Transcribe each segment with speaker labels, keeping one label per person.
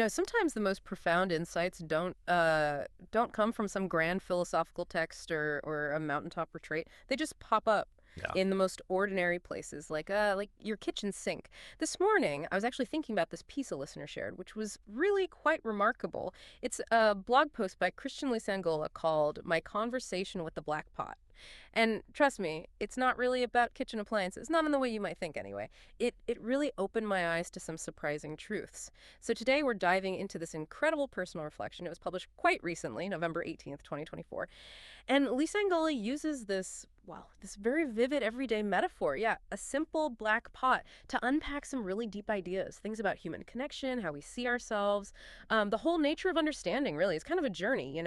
Speaker 1: Sometimes the most profound insights don't come from some grand philosophical text or a mountaintop retreat. They just pop up
Speaker 2: Yeah.
Speaker 1: in the most ordinary places, like your kitchen sink. This morning, I was actually thinking about this piece a listener shared, which was really quite remarkable. It's a blog post by Christian Lisangola called "My Conversation with the Black Pot." And trust me, it's not really about kitchen appliances, not in the way you might think anyway. It really opened my eyes to some surprising truths. So today we're diving into this incredible personal reflection. It was published quite recently, November 18th, 2024. And Lisa Angola uses this very vivid everyday metaphor, yeah, a simple black pot, to unpack some really deep ideas, things about human connection, how we see ourselves, the whole nature of understanding, really. It's kind of a journey.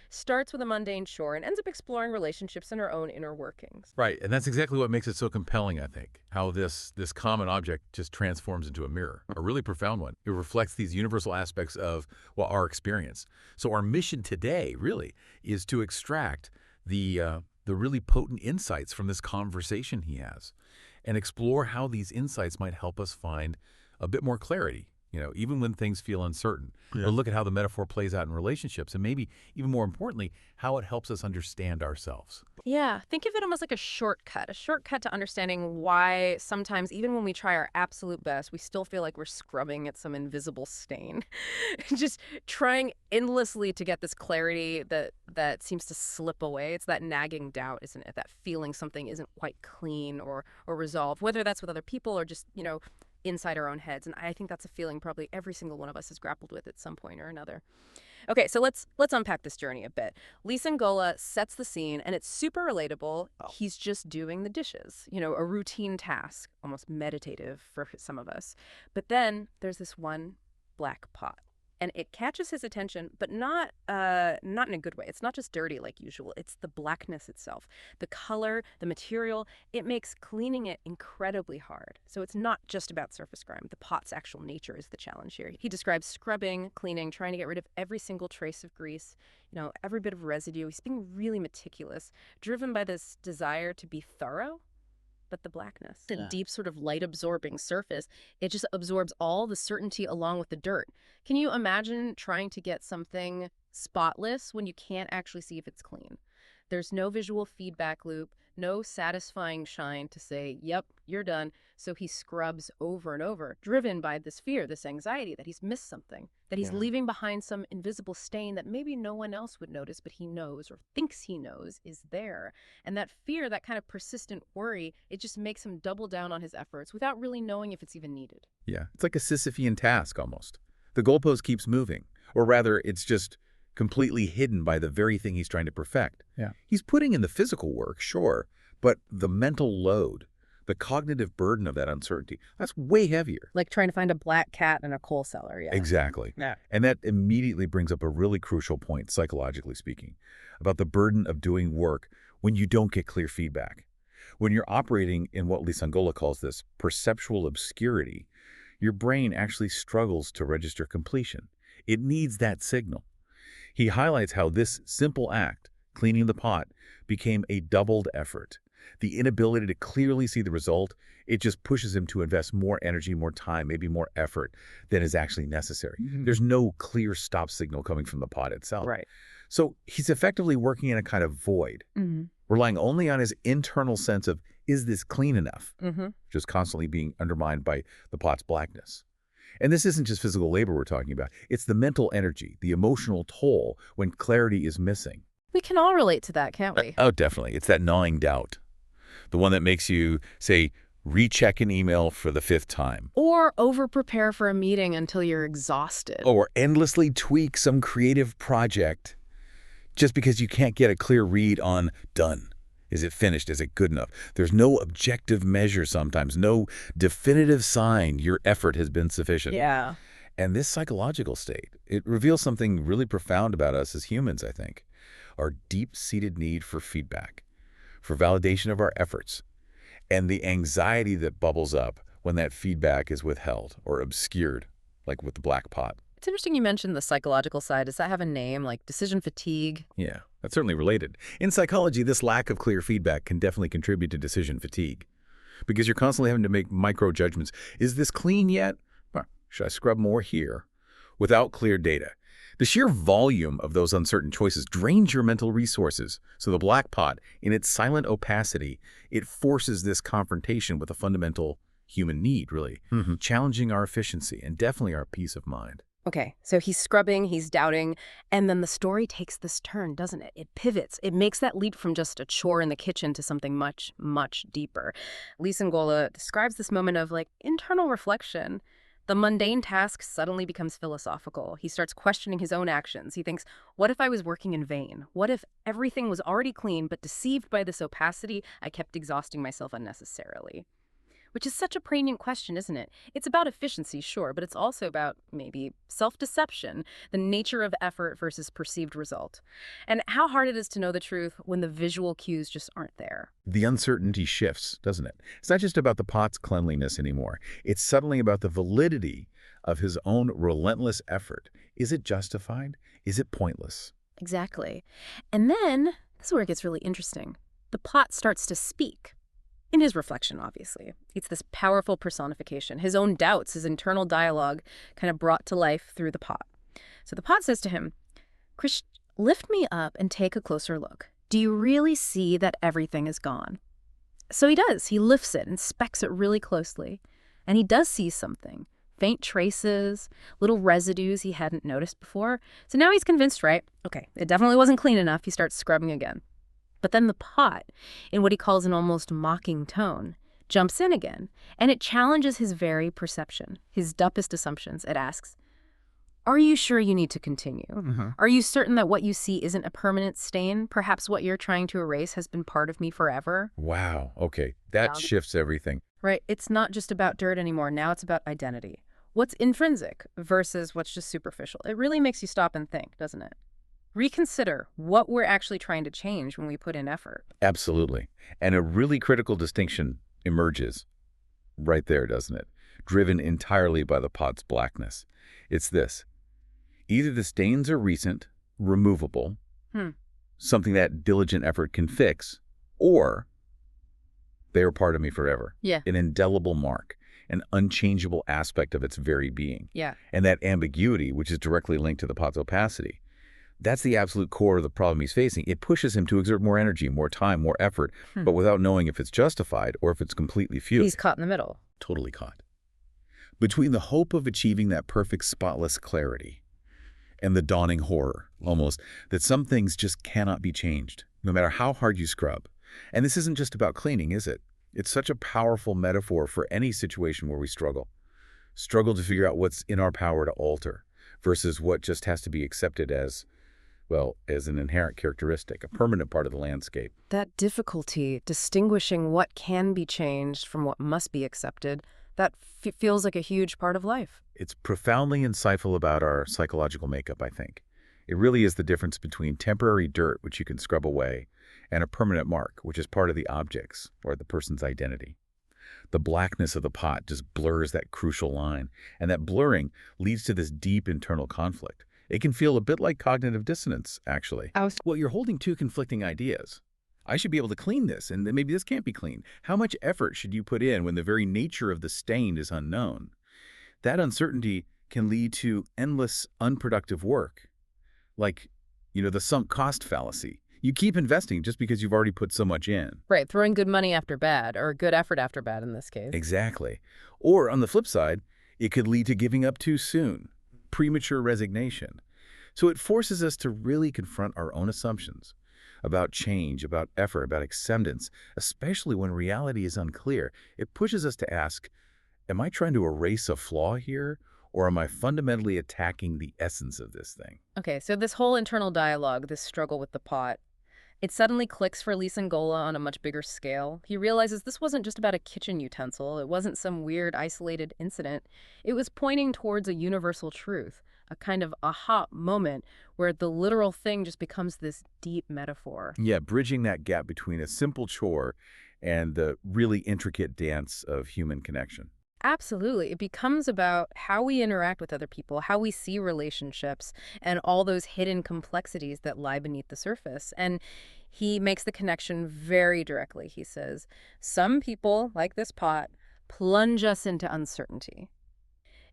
Speaker 1: Starts with a mundane chore and ends up exploring relationships and our own inner workings.
Speaker 2: Right, and that's exactly what makes it so compelling, I think. How this common object just transforms into a mirror, a really profound one. It reflects these universal aspects of, well, our experience. So our mission today, really, is to extract the really potent insights from this conversation he has and explore how these insights might help us find a bit more clarity, even when things feel uncertain.
Speaker 3: Yeah.
Speaker 2: Or look at how the metaphor plays out in relationships and maybe, even more importantly, how it helps us understand ourselves.
Speaker 1: Yeah, think of it almost like a shortcut to understanding why sometimes, even when we try our absolute best, we still feel like we're scrubbing at some invisible stain. Just trying endlessly to get this clarity that seems to slip away. It's that nagging doubt, isn't it? That feeling something isn't quite clean or resolved, whether that's with other people or just, inside our own heads. And I think that's a feeling probably every single one of us has grappled with at some point or another. Okay, so let's unpack this journey a bit. Lisa Ngola sets the scene, and it's super relatable. He's just doing the dishes, a routine task, almost meditative for some of us. But then there's this one black pot, and it catches his attention, but not in a good way. It's not just dirty like usual. It's the blackness itself, the color, the material. It makes cleaning it incredibly hard. So it's not just about surface grime. The pot's actual nature is the challenge here. He describes scrubbing, cleaning, trying to get rid of every single trace of grease, every bit of residue. He's being really meticulous, driven by this desire to be thorough. But the blackness, the deep sort of light-absorbing surface, it just absorbs all the certainty along with the dirt. Can you imagine trying to get something spotless when you can't actually see if it's clean? There's no visual feedback loop, no satisfying shine to say, yep, you're done. So he scrubs over and over, driven by this fear, this anxiety that he's missed something, that he's leaving behind some invisible stain that maybe no one else would notice, but he knows or thinks he knows is there. And that fear, that kind of persistent worry, it just makes him double down on his efforts without really knowing if it's even needed.
Speaker 2: Yeah, it's like a Sisyphean task almost. The goalpost keeps moving, or rather, it's just completely hidden by the very thing he's trying to perfect.
Speaker 3: Yeah.
Speaker 2: He's putting in the physical work, sure, but the mental load, the cognitive burden of that uncertainty, that's way heavier.
Speaker 1: Like trying to find a black cat in a coal cellar, yeah.
Speaker 2: Exactly.
Speaker 3: Yeah.
Speaker 2: And that immediately brings up a really crucial point, psychologically speaking, about the burden of doing work when you don't get clear feedback. When you're operating in what Lisangola calls this perceptual obscurity, your brain actually struggles to register completion. It needs that signal. He highlights how this simple act, cleaning the pot, became a doubled effort. The inability to clearly see the result, it just pushes him to invest more energy, more time, maybe more effort than is actually necessary. There's no clear stop signal coming from the pot itself.
Speaker 1: Right.
Speaker 2: So he's effectively working in a kind of void, relying only on his internal sense of, is this clean enough? Just constantly being undermined by the pot's blackness. And this isn't just physical labor we're talking about. It's the mental energy, the emotional toll when clarity is missing.
Speaker 1: We can all relate to that, can't we?
Speaker 2: Oh, definitely. It's that gnawing doubt. The one that makes you, say, recheck an email for the 5th time.
Speaker 1: Or over-prepare for a meeting until you're exhausted.
Speaker 2: Or endlessly tweak some creative project just because you can't get a clear read on done. Is it finished? Is it good enough? There's no objective measure sometimes, no definitive sign your effort has been sufficient.
Speaker 1: Yeah.
Speaker 2: And this psychological state, it reveals something really profound about us as humans, I think. Our deep-seated need for feedback, for validation of our efforts, and the anxiety that bubbles up when that feedback is withheld or obscured, like with the black pot.
Speaker 1: It's interesting you mentioned the psychological side. Does that have a name, like decision fatigue?
Speaker 2: Yeah, that's certainly related. In psychology, this lack of clear feedback can definitely contribute to decision fatigue because you're constantly having to make micro judgments. Is this clean yet? Should I scrub more here? without clear data. The sheer volume of those uncertain choices drains your mental resources. So the black pot, in its silent opacity, it forces this confrontation with a fundamental human need, really, challenging our efficiency and definitely our peace of mind.
Speaker 1: Okay, so he's scrubbing, he's doubting, and then the story takes this turn, doesn't it? It pivots. It makes that leap from just a chore in the kitchen to something much, much deeper. Lisangola describes this moment of internal reflection. The mundane task suddenly becomes philosophical. He starts questioning his own actions. He thinks, what if I was working in vain? What if everything was already clean, but deceived by this opacity, I kept exhausting myself unnecessarily? Which is such a poignant question, isn't it? It's about efficiency, sure, but it's also about maybe self-deception, the nature of effort versus perceived result, and how hard it is to know the truth when the visual cues just aren't there.
Speaker 2: The uncertainty shifts, doesn't it? It's not just about the pot's cleanliness anymore. It's suddenly about the validity of his own relentless effort. Is it justified? Is it pointless?
Speaker 1: Exactly. And then, this is where it gets really interesting. The pot starts to speak. In his reflection, obviously. It's this powerful personification, his own doubts, his internal dialogue kind of brought to life through the pot. So the pot says to him, Krish, lift me up and take a closer look. Do you really see that everything is gone? So he does. He lifts it, inspects it really closely. And he does see something. Faint traces, little residues he hadn't noticed before. So now he's convinced, right? Okay, it definitely wasn't clean enough. He starts scrubbing again. But then the pot, in what he calls an almost mocking tone, jumps in again, and it challenges his very perception, his dumbest assumptions. It asks, are you sure you need to continue? Are you certain that what you see isn't a permanent stain? Perhaps what you're trying to erase has been part of me forever?
Speaker 2: Wow, okay, that
Speaker 1: Wow.
Speaker 2: shifts everything.
Speaker 1: Right, it's not just about dirt anymore. Now it's about identity. What's intrinsic versus what's just superficial. It really makes you stop and think, doesn't it? Reconsider what we're actually trying to change when we put in effort.
Speaker 2: Absolutely. And a really critical distinction emerges right there, doesn't it? Driven entirely by the pot's blackness. It's this. Either the stains are recent, removable,
Speaker 1: Hmm.
Speaker 2: something that diligent effort can fix, or they are part of me forever.
Speaker 1: Yeah.
Speaker 2: An indelible mark, an unchangeable aspect of its very being.
Speaker 1: Yeah.
Speaker 2: And that ambiguity, which is directly linked to the pot's opacity, that's the absolute core of the problem he's facing. It pushes him to exert more energy, more time, more effort, but without knowing if it's justified or if it's completely futile.
Speaker 1: He's caught in the middle.
Speaker 2: Totally caught. Between the hope of achieving that perfect spotless clarity and the dawning horror, almost, that some things just cannot be changed, no matter how hard you scrub. And this isn't just about cleaning, is it? It's such a powerful metaphor for any situation where we struggle. Struggle to figure out what's in our power to alter versus what just has to be accepted as, well, as an inherent characteristic, a permanent part of the landscape.
Speaker 1: That difficulty distinguishing what can be changed from what must be accepted, that feels like a huge part of life.
Speaker 2: It's profoundly insightful about our psychological makeup, I think. It really is the difference between temporary dirt, which you can scrub away, and a permanent mark, which is part of the object's or the person's identity. The blackness of the pot just blurs that crucial line, and that blurring leads to this deep internal conflict. It can feel a bit like cognitive dissonance, actually. Well, you're holding two conflicting ideas. I should be able to clean this, and then maybe this can't be cleaned. How much effort should you put in when the very nature of the stain is unknown? That uncertainty can lead to endless, unproductive work. Like, the sunk cost fallacy. You keep investing just because you've already put so much in.
Speaker 1: Right, throwing good money after bad, or good effort after bad in this case.
Speaker 2: Exactly. Or on the flip side, it could lead to giving up too soon, premature resignation. So it forces us to really confront our own assumptions about change, about effort, about acceptance, especially when reality is unclear. It pushes us to ask, am I trying to erase a flaw here, or am I fundamentally attacking the essence of this thing?
Speaker 1: Okay, so this whole internal dialogue, this struggle with the pot, it suddenly clicks for Lisangola on a much bigger scale. He realizes this wasn't just about a kitchen utensil. It wasn't some weird, isolated incident. It was pointing towards a universal truth, a kind of aha moment where the literal thing just becomes this deep metaphor.
Speaker 2: Yeah, bridging that gap between a simple chore and the really intricate dance of human connection.
Speaker 1: Absolutely. It becomes about how we interact with other people, how we see relationships, and all those hidden complexities that lie beneath the surface. And he makes the connection very directly. He says, some people, like this pot, plunge us into uncertainty.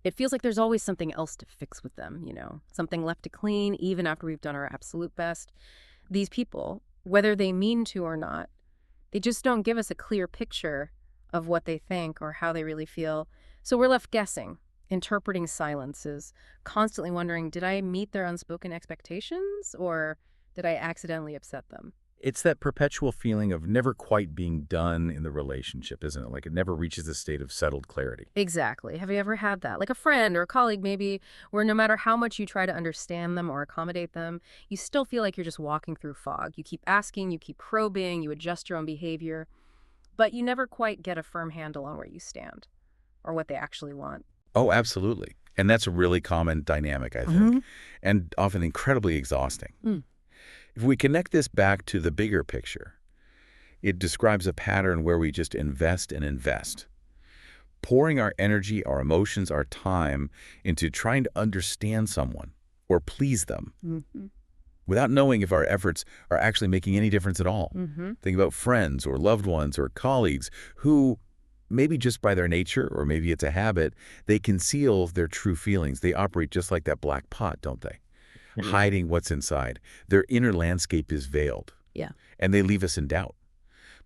Speaker 1: It feels like there's always something else to fix with them, something left to clean even after we've done our absolute best. These people, whether they mean to or not, they just don't give us a clear picture of what they think or how they really feel. So we're left guessing, interpreting silences, constantly wondering, did I meet their unspoken expectations or did I accidentally upset them?
Speaker 2: It's that perpetual feeling of never quite being done in the relationship, isn't it? Like it never reaches a state of settled clarity.
Speaker 1: Exactly. Have you ever had that? Like a friend or a colleague, maybe, where no matter how much you try to understand them or accommodate them, you still feel like you're just walking through fog. You keep asking, you keep probing, you adjust your own behavior, but you never quite get a firm handle on where you stand or what they actually want.
Speaker 2: Oh, absolutely. And that's a really common dynamic, I think, and often incredibly exhausting.
Speaker 1: Mm.
Speaker 2: If we connect this back to the bigger picture, it describes a pattern where we just invest and invest, pouring our energy, our emotions, our time into trying to understand someone or please them
Speaker 1: Mm-hmm.
Speaker 2: without knowing if our efforts are actually making any difference at all.
Speaker 1: Mm-hmm.
Speaker 2: Think about friends or loved ones or colleagues who, maybe just by their nature, or maybe it's a habit, they conceal their true feelings. They operate just like that black pot, don't they? Hiding what's inside. Their inner landscape is veiled.
Speaker 1: Yeah.
Speaker 2: And they leave us in doubt,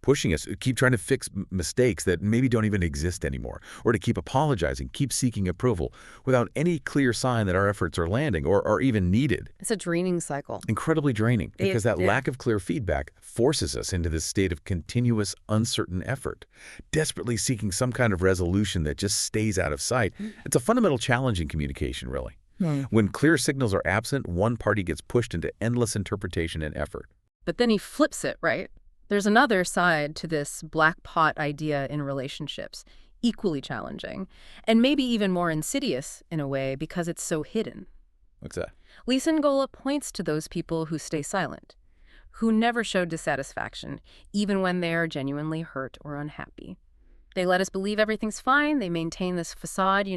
Speaker 2: pushing us, keep trying to fix mistakes that maybe don't even exist anymore, or to keep apologizing, keep seeking approval, without any clear sign that our efforts are landing or are even needed.
Speaker 1: It's a draining cycle.
Speaker 2: Incredibly draining, because that
Speaker 1: Yeah.
Speaker 2: lack of clear feedback forces us into this state of continuous, uncertain effort, desperately seeking some kind of resolution that just stays out of sight. It's a fundamental challenge in communication, really. When clear signals are absent, one party gets pushed into endless interpretation and effort.
Speaker 1: But then he flips it, right? There's another side to this black pot idea in relationships, equally challenging, and maybe even more insidious in a way because it's so hidden.
Speaker 2: What's that?
Speaker 1: Lysengola points to those people who stay silent, who never show dissatisfaction, even when they are genuinely hurt or unhappy. They let us believe everything's fine. They maintain this facade,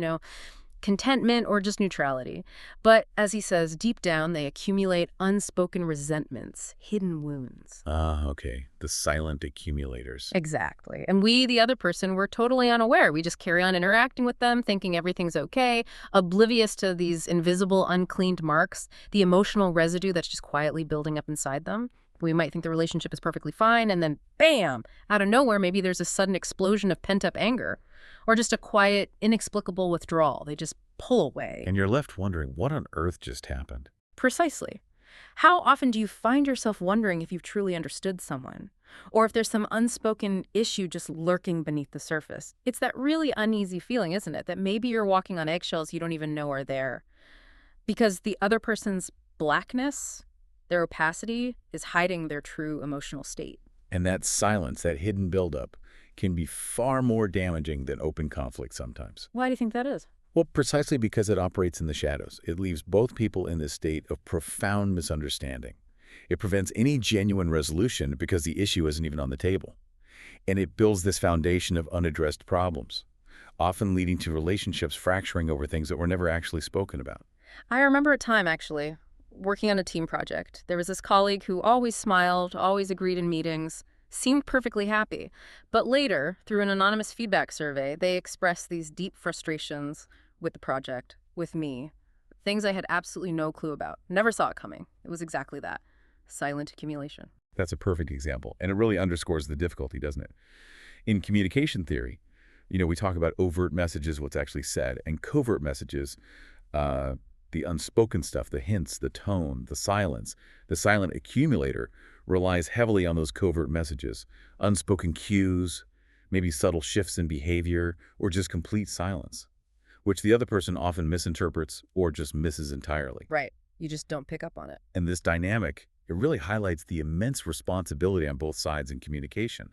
Speaker 1: contentment or just neutrality. But as he says, deep down, they accumulate unspoken resentments, hidden wounds.
Speaker 2: Ah, okay. The silent accumulators.
Speaker 1: Exactly. And we, the other person, we're totally unaware. We just carry on interacting with them, thinking everything's okay, oblivious to these invisible, uncleaned marks, the emotional residue that's just quietly building up inside them. We might think the relationship is perfectly fine, and then, bam, out of nowhere, maybe there's a sudden explosion of pent-up anger, or just a quiet, inexplicable withdrawal. They just pull away.
Speaker 2: And you're left wondering, what on earth just happened?
Speaker 1: Precisely. How often do you find yourself wondering if you've truly understood someone, or if there's some unspoken issue just lurking beneath the surface? It's that really uneasy feeling, isn't it, that maybe you're walking on eggshells you don't even know are there. Because the other person's blackness, their opacity, is hiding their true emotional state.
Speaker 2: And that silence, that hidden buildup, can be far more damaging than open conflict sometimes.
Speaker 1: Why do you think that is?
Speaker 2: Well, precisely because it operates in the shadows. It leaves both people in this state of profound misunderstanding. It prevents any genuine resolution because the issue isn't even on the table. And it builds this foundation of unaddressed problems, often leading to relationships fracturing over things that were never actually spoken about.
Speaker 1: I remember a time, actually, working on a team project. There was this colleague who always smiled, always agreed in meetings, seemed perfectly happy. But later, through an anonymous feedback survey, they expressed these deep frustrations with the project, with me, things I had absolutely no clue about. Never saw it coming. It was exactly that. Silent accumulation.
Speaker 2: That's a perfect example. And it really underscores the difficulty, doesn't it? In communication theory, we talk about overt messages, what's actually said, and covert messages, the unspoken stuff, the hints, the tone, the silence. The silent accumulator relies heavily on those covert messages, unspoken cues, maybe subtle shifts in behavior, or just complete silence, which the other person often misinterprets or just misses entirely.
Speaker 1: Right. You just don't pick up on it.
Speaker 2: And this dynamic, it really highlights the immense responsibility on both sides in communication.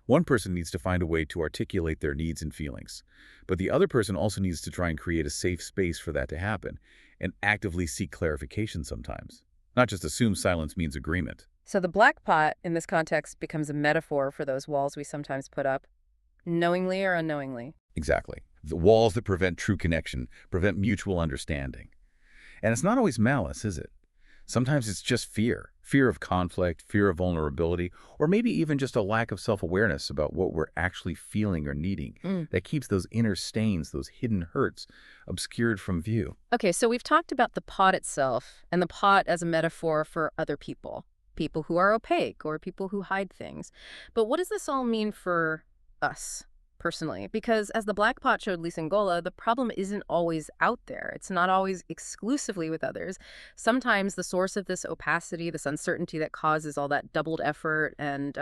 Speaker 2: One person needs to find a way to articulate their needs and feelings, but the other person also needs to try and create a safe space for that to happen and actively seek clarification sometimes, not just assume silence means agreement.
Speaker 1: So the black pot, in this context, becomes a metaphor for those walls we sometimes put up, knowingly or unknowingly.
Speaker 2: Exactly. The walls that prevent true connection, prevent mutual understanding. And it's not always malice, is it? Sometimes it's just fear Fear of conflict, fear of vulnerability, or maybe even just a lack of self-awareness about what we're actually feeling or needing
Speaker 1: Mm.
Speaker 2: that keeps those inner stains, those hidden hurts, obscured from view.
Speaker 1: Okay, so we've talked about the pot itself and the pot as a metaphor for other people, people who are opaque or people who hide things. But what does this all mean for us personally? Because as the black pot showed Lisangola, the problem isn't always out there. It's not always exclusively with others. Sometimes the source of this opacity, this uncertainty that causes all that doubled effort and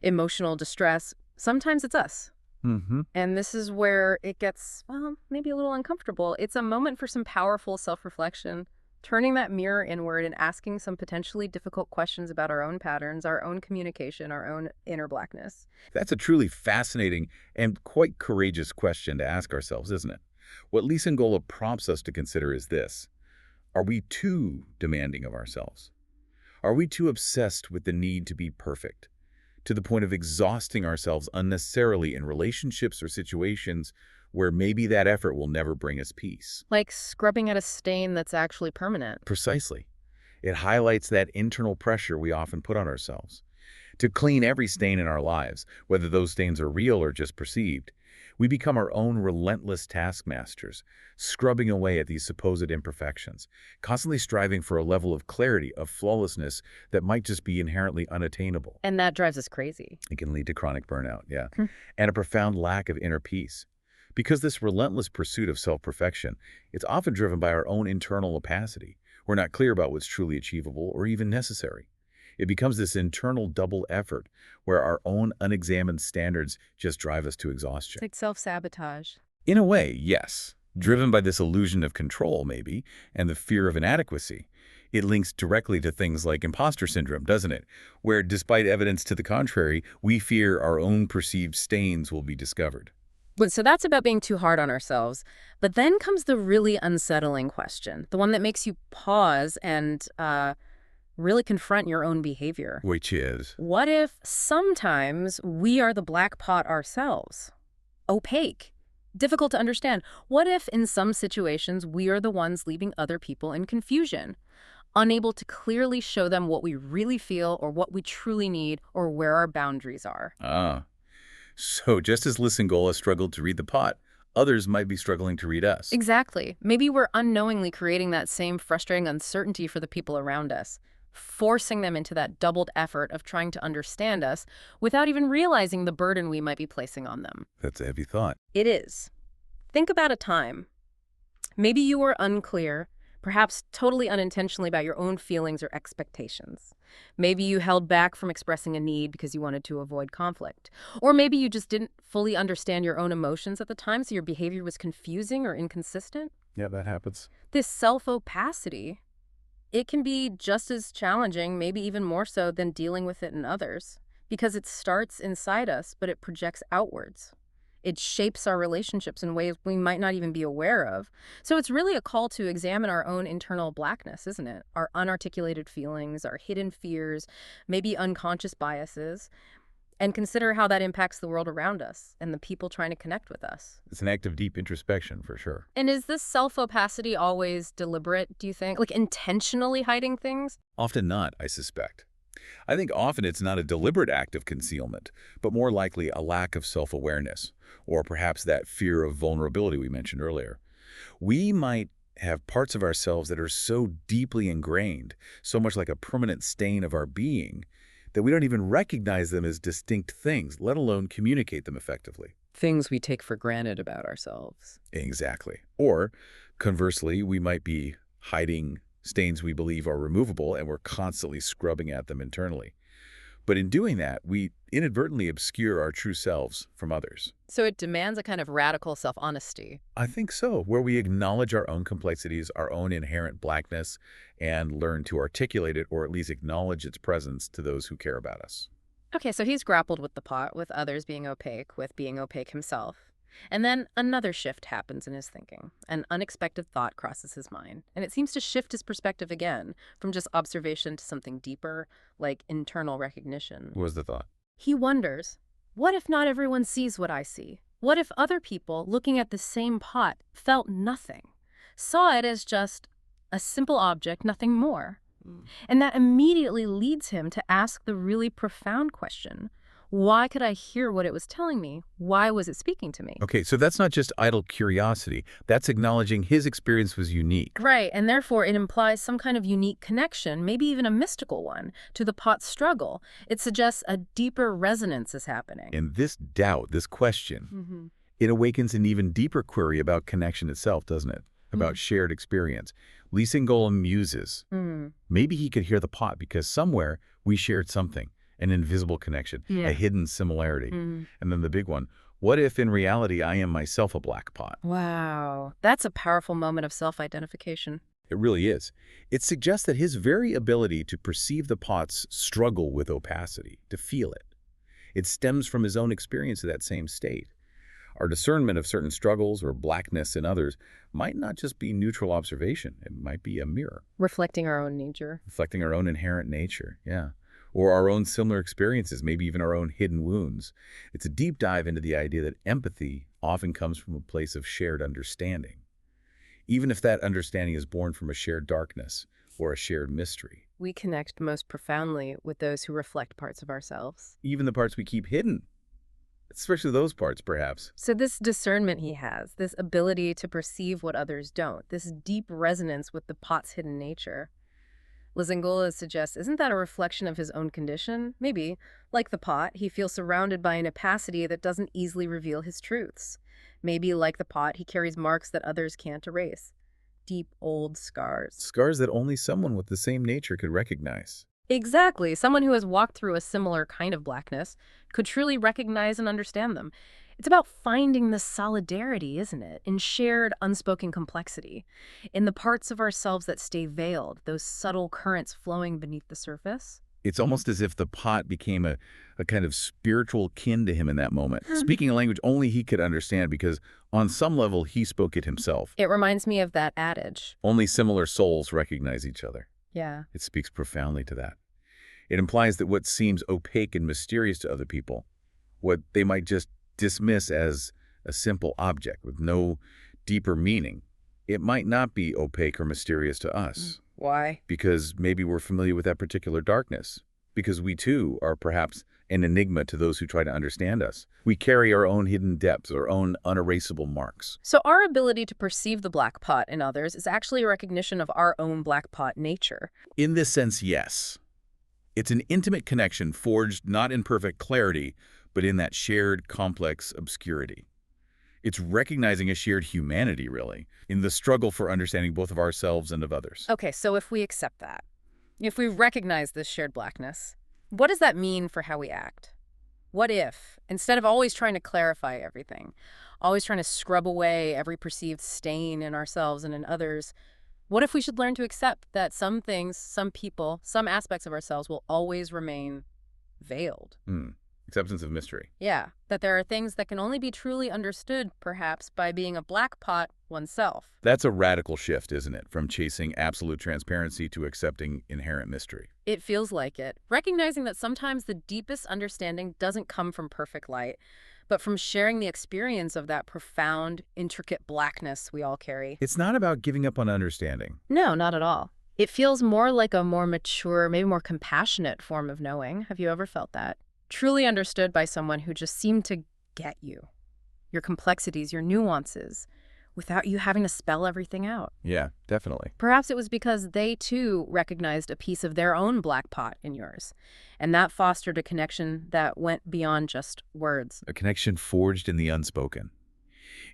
Speaker 1: emotional distress, sometimes it's us.
Speaker 2: Mm-hmm.
Speaker 1: And this is where it gets, well, maybe a little uncomfortable. It's a moment for some powerful self-reflection, turning that mirror inward and asking some potentially difficult questions about our own patterns, our own communication, our own inner blackness.
Speaker 2: That's a truly fascinating and quite courageous question to ask ourselves, isn't it? What Lisa Ngola prompts us to consider is this. Are we too demanding of ourselves? Are we too obsessed with the need to be perfect, to the point of exhausting ourselves unnecessarily in relationships or situations where maybe that effort will never bring us peace?
Speaker 1: Like scrubbing at a stain that's actually permanent.
Speaker 2: Precisely. It highlights that internal pressure we often put on ourselves to clean every stain in our lives, whether those stains are real or just perceived. We become our own relentless taskmasters, scrubbing away at these supposed imperfections, constantly striving for a level of clarity, of flawlessness that might just be inherently unattainable.
Speaker 1: And that drives us crazy.
Speaker 2: It can lead to chronic burnout, yeah,
Speaker 1: Hmm.
Speaker 2: and a profound lack of inner peace. Because this relentless pursuit of self-perfection, it's often driven by our own internal opacity. We're not clear about what's truly achievable or even necessary. It becomes this internal double effort where our own unexamined standards just drive us to
Speaker 1: It's
Speaker 2: exhaustion.
Speaker 1: like self-sabotage.
Speaker 2: In a way, yes. Driven by this illusion of control, maybe, and the fear of inadequacy. It links directly to things like imposter syndrome, doesn't it? Where, despite evidence to the contrary, we fear our own perceived stains will be discovered.
Speaker 1: But so that's about being too hard on ourselves. But then comes the really unsettling question, the one that makes you pause and really confront your own behavior.
Speaker 2: Which is,
Speaker 1: What if sometimes we are the black pot ourselves? Opaque, difficult to understand. What if in some situations we are the ones leaving other people in confusion, unable to clearly show them what we really feel or what we truly need or where our boundaries are?
Speaker 2: so just as Lisangola struggled to read the pot, others might be struggling to read us.
Speaker 1: Exactly. Maybe we're unknowingly creating that same frustrating uncertainty for the people around us, forcing them into that doubled effort of trying to understand us without even realizing the burden we might be placing on them.
Speaker 2: That's a heavy thought.
Speaker 1: It is. Think about a time. Maybe you were unclear, perhaps totally unintentionally about your own feelings or expectations. Maybe you held back from expressing a need because you wanted to avoid conflict. Or maybe you just didn't fully understand your own emotions at the time, so your behavior was confusing or inconsistent.
Speaker 2: Yeah, that happens.
Speaker 1: This self-opacity, it can be just as challenging, maybe even more so than dealing with it in others, because it starts inside us, but it projects outwards. It shapes our relationships in ways we might not even be aware of. So it's really a call to examine our own internal blackness, isn't it? Our unarticulated feelings, our hidden fears, maybe unconscious biases, and consider how that impacts the world around us and the people trying to connect with us.
Speaker 2: It's an act of deep introspection, for sure.
Speaker 1: And is this self-opacity always deliberate, do you think? Like intentionally hiding things?
Speaker 2: Often not, I suspect. I think often it's not a deliberate act of concealment, but more likely a lack of self-awareness, or perhaps that fear of vulnerability we mentioned earlier. We might have parts of ourselves that are so deeply ingrained, so much like a permanent stain of our being, that we don't even recognize them as distinct things, let alone communicate them effectively.
Speaker 1: Things we take for granted about ourselves.
Speaker 2: Exactly. Or, conversely, we might be hiding stains we believe are removable and we're constantly scrubbing at them internally. But in doing that, we inadvertently obscure our true selves from others.
Speaker 1: So it demands a kind of radical self-honesty.
Speaker 2: I think so, where we acknowledge our own complexities, our own inherent blackness, and learn to articulate it or at least acknowledge its presence to those who care about us.
Speaker 1: Okay, so he's grappled with the pot, with others being opaque, with being opaque himself. And then another shift happens in his thinking. An unexpected thought crosses his mind, and it seems to shift his perspective again, from just observation to something deeper, like internal recognition.
Speaker 2: What was the thought?
Speaker 1: He wonders, what if not everyone sees what I see? What if other people, looking at the same pot, felt nothing, saw it as just a simple object, nothing more? And that immediately leads him to ask the really profound question: why could I hear what it was telling me? Why was it speaking to me?
Speaker 2: Okay, so that's not just idle curiosity. That's acknowledging his experience was unique.
Speaker 1: Right, and therefore it implies some kind of unique connection, maybe even a mystical one, to the pot's struggle. It suggests a deeper resonance is happening.
Speaker 2: And this doubt, this question,
Speaker 1: Mm-hmm.
Speaker 2: it awakens an even deeper query about connection itself, doesn't it? About shared experience. Lee Singolam muses.
Speaker 1: Mm.
Speaker 2: Maybe he could hear the pot because somewhere we shared something, an invisible connection, a
Speaker 1: Yeah.
Speaker 2: hidden similarity.
Speaker 1: Mm.
Speaker 2: And then the big one, what if in reality I am myself a black pot?
Speaker 1: Wow, that's a powerful moment of self-identification.
Speaker 2: It really is. It suggests that his very ability to perceive the pot's struggle with opacity, to feel it, it stems from his own experience of that same state. Our discernment of certain struggles or blackness in others might not just be neutral observation. It might be a mirror,
Speaker 1: Reflecting our own nature.
Speaker 2: reflecting our own inherent nature, yeah. Or our own similar experiences, maybe even our own hidden wounds. It's a deep dive into the idea that empathy often comes from a place of shared understanding, even if that understanding is born from a shared darkness or a shared mystery.
Speaker 1: We connect most profoundly with those who reflect parts of ourselves.
Speaker 2: Even the parts we keep hidden, especially those parts, perhaps.
Speaker 1: So this discernment he has, this ability to perceive what others don't, this deep resonance with the pot's hidden nature, Lizingola suggests, isn't that a reflection of his own condition? Maybe. Like the pot, he feels surrounded by an opacity that doesn't easily reveal his truths. Maybe, like the pot, he carries marks that others can't erase. Deep, old scars.
Speaker 2: Scars that only someone with the same nature could recognize.
Speaker 1: Exactly. Someone who has walked through a similar kind of blackness could truly recognize and understand them. It's about finding the solidarity, isn't it, in shared, unspoken complexity, in the parts of ourselves that stay veiled, those subtle currents flowing beneath the surface.
Speaker 2: It's almost as if the pot became a kind of spiritual kin to him in that moment, speaking a language only he could understand because on some level he spoke it himself.
Speaker 1: It reminds me of that adage.
Speaker 2: Only similar souls recognize each other.
Speaker 1: Yeah.
Speaker 2: It speaks profoundly to that. It implies that what seems opaque and mysterious to other people, what they might just dismiss as a simple object with no deeper meaning, it might not be opaque or mysterious to us.
Speaker 1: Why?
Speaker 2: Because maybe we're familiar with that particular darkness. Because we too are perhaps an enigma to those who try to understand us. We carry our own hidden depths, our own unerasable marks.
Speaker 1: So our ability to perceive the black pot in others is actually a recognition of our own black pot nature.
Speaker 2: In this sense, yes. It's an intimate connection forged not in perfect clarity, but in that shared, complex obscurity. It's recognizing a shared humanity, really, in the struggle for understanding both of ourselves and of others.
Speaker 1: Okay, so if we accept that, if we recognize this shared blackness, what does that mean for how we act? What if, instead of always trying to clarify everything, always trying to scrub away every perceived stain in ourselves and in others, what if we should learn to accept that some things, some people, some aspects of ourselves will always remain veiled?
Speaker 2: Acceptance of mystery.
Speaker 1: Yeah, that there are things that can only be truly understood, perhaps, by being a black pot oneself.
Speaker 2: That's a radical shift, isn't it? From chasing absolute transparency to accepting inherent mystery.
Speaker 1: It feels like it. Recognizing that sometimes the deepest understanding doesn't come from perfect light, but from sharing the experience of that profound, intricate blackness we all carry.
Speaker 2: It's not about giving up on understanding.
Speaker 1: No, not at all. It feels more like a more mature, maybe more compassionate form of knowing. Have you ever felt that? Truly understood by someone who just seemed to get you, your complexities, your nuances, without you having to spell everything out.
Speaker 2: Yeah, definitely.
Speaker 1: Perhaps it was because they, too, recognized a piece of their own black pot in yours, and that fostered a connection that went beyond just words.
Speaker 2: A connection forged in the unspoken.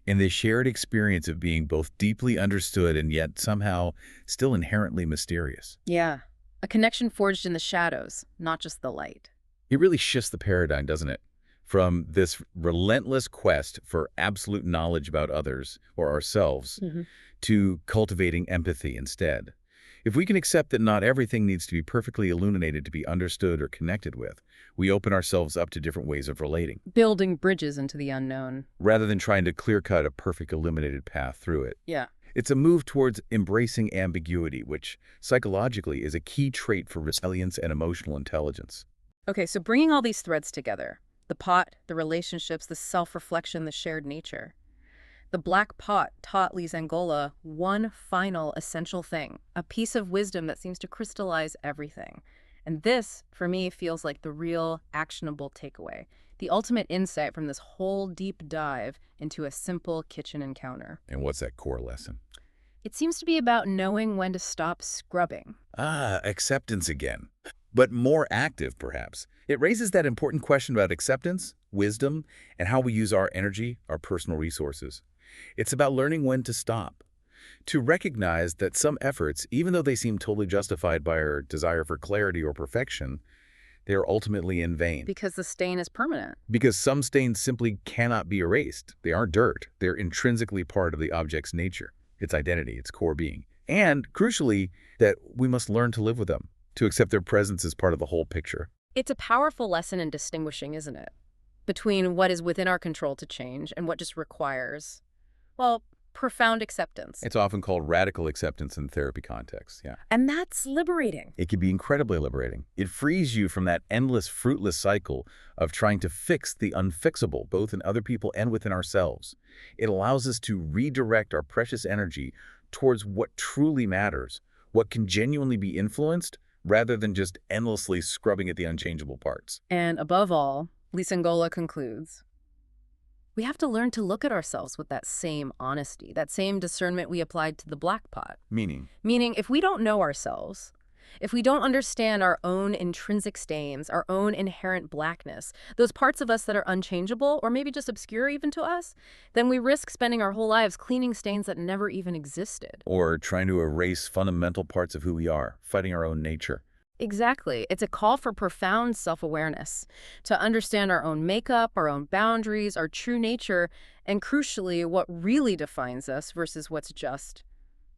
Speaker 2: In the shared experience of being both deeply understood and yet somehow still inherently mysterious.
Speaker 1: Yeah, a connection forged in the shadows, not just the light.
Speaker 2: It really shifts the paradigm, doesn't it? From this relentless quest for absolute knowledge about others or ourselves to cultivating empathy instead. If we can accept that not everything needs to be perfectly illuminated to be understood or connected with, we open ourselves up to different ways of relating.
Speaker 1: Building bridges into the unknown.
Speaker 2: Rather than trying to clear-cut a perfect illuminated path through it.
Speaker 1: Yeah.
Speaker 2: It's a move towards embracing ambiguity, which psychologically is a key trait for resilience and emotional intelligence.
Speaker 1: Okay, so bringing all these threads together, the pot, the relationships, the self-reflection, the shared nature. The black pot taught Lisangola one final essential thing, a piece of wisdom that seems to crystallize everything. And this, for me, feels like the real actionable takeaway, the ultimate insight from this whole deep dive into a simple kitchen encounter.
Speaker 2: And what's that core lesson?
Speaker 1: It seems to be about knowing when to stop scrubbing.
Speaker 2: Ah, acceptance again. But more active, perhaps. It raises that important question about acceptance, wisdom, and how we use our energy, our personal resources. It's about learning when to stop, to recognize that some efforts, even though they seem totally justified by our desire for clarity or perfection, they are ultimately in vain.
Speaker 1: Because the stain is permanent.
Speaker 2: Because some stains simply cannot be erased. They aren't dirt. They're intrinsically part of the object's nature, its identity, its core being. And, crucially, that we must learn to live with them, to accept their presence as part of the whole picture.
Speaker 1: It's a powerful lesson in distinguishing, isn't it? Between what is within our control to change and what just requires, well, profound acceptance.
Speaker 2: It's often called radical acceptance in therapy contexts, yeah.
Speaker 1: And that's liberating.
Speaker 2: It can be incredibly liberating. It frees you from that endless, fruitless cycle of trying to fix the unfixable, both in other people and within ourselves. It allows us to redirect our precious energy towards what truly matters, what can genuinely be influenced, rather than just endlessly scrubbing at the unchangeable parts.
Speaker 1: And above all, Lisangola concludes, we have to learn to look at ourselves with that same honesty, that same discernment we applied to the black pot.
Speaker 2: Meaning?
Speaker 1: Meaning, if we don't know ourselves, if we don't understand our own intrinsic stains, our own inherent blackness, those parts of us that are unchangeable or maybe just obscure even to us, then we risk spending our whole lives cleaning stains that never even existed.
Speaker 2: Or trying to erase fundamental parts of who we are, fighting our own nature.
Speaker 1: Exactly. It's a call for profound self-awareness, to understand our own makeup, our own boundaries, our true nature, and crucially, what really defines us versus what's just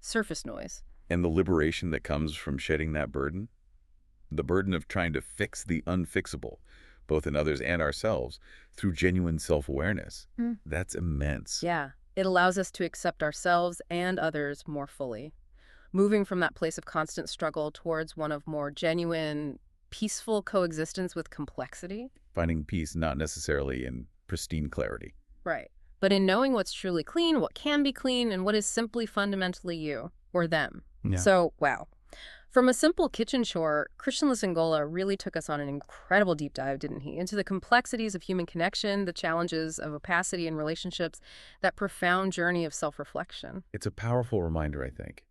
Speaker 1: surface noise.
Speaker 2: And the liberation that comes from shedding that burden? The burden of trying to fix the unfixable, both in others and ourselves, through genuine self-awareness. That's immense.
Speaker 1: Yeah, it allows us to accept ourselves and others more fully, moving from that place of constant struggle towards one of more genuine, peaceful coexistence with complexity.
Speaker 2: Finding peace not necessarily in pristine clarity.
Speaker 1: Right. But in knowing what's truly clean, what can be clean, and what is simply fundamentally you or them.
Speaker 2: Yeah.
Speaker 1: So, wow. From a simple kitchen chore, Christian Lisangola really took us on an incredible deep dive, didn't he? Into the complexities of human connection, the challenges of opacity in relationships, that profound journey of self-reflection.
Speaker 2: It's a powerful reminder, I think,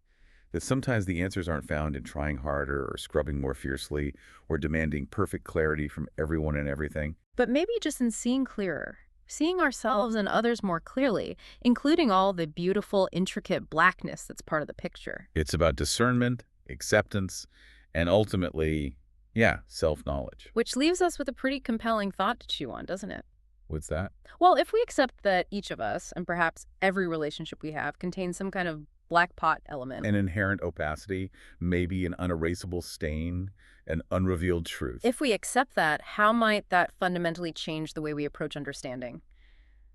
Speaker 2: that sometimes the answers aren't found in trying harder or scrubbing more fiercely or demanding perfect clarity from everyone and everything.
Speaker 1: But maybe just in seeing clearer, seeing ourselves and others more clearly, including all the beautiful, intricate blackness that's part of the picture.
Speaker 2: It's about discernment, acceptance, and ultimately, yeah, self-knowledge.
Speaker 1: Which leaves us with a pretty compelling thought to chew on, doesn't it?
Speaker 2: What's that?
Speaker 1: Well, if we accept that each of us, and perhaps every relationship we have, contains some kind of black pot element.
Speaker 2: An inherent opacity, maybe an unerasable stain, an unrevealed truth.
Speaker 1: If we accept that, how might that fundamentally change the way we approach understanding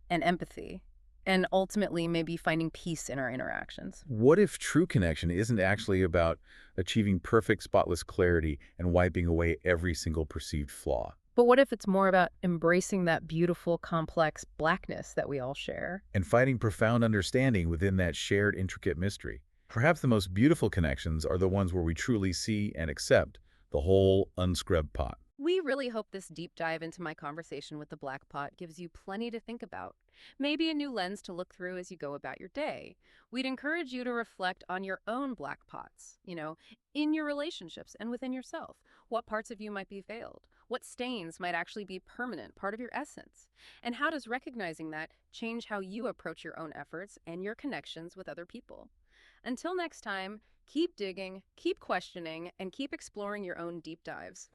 Speaker 1: and empathy, and ultimately maybe finding peace in our interactions?
Speaker 2: What if true connection isn't actually about achieving perfect, spotless clarity and wiping away every single perceived flaw?
Speaker 1: But what if it's more about embracing that beautiful, complex blackness that we all share?
Speaker 2: And finding profound understanding within that shared, intricate mystery. Perhaps the most beautiful connections are the ones where we truly see and accept the whole unscrubbed pot.
Speaker 1: We really hope this deep dive into my conversation with the black pot gives you plenty to think about. Maybe a new lens to look through as you go about your day. We'd encourage you to reflect on your own black pots, in your relationships and within yourself. What parts of you might be veiled? What stains might actually be permanent, part of your essence? And how does recognizing that change how you approach your own efforts and your connections with other people? Until next time, keep digging, keep questioning, and keep exploring your own deep dives.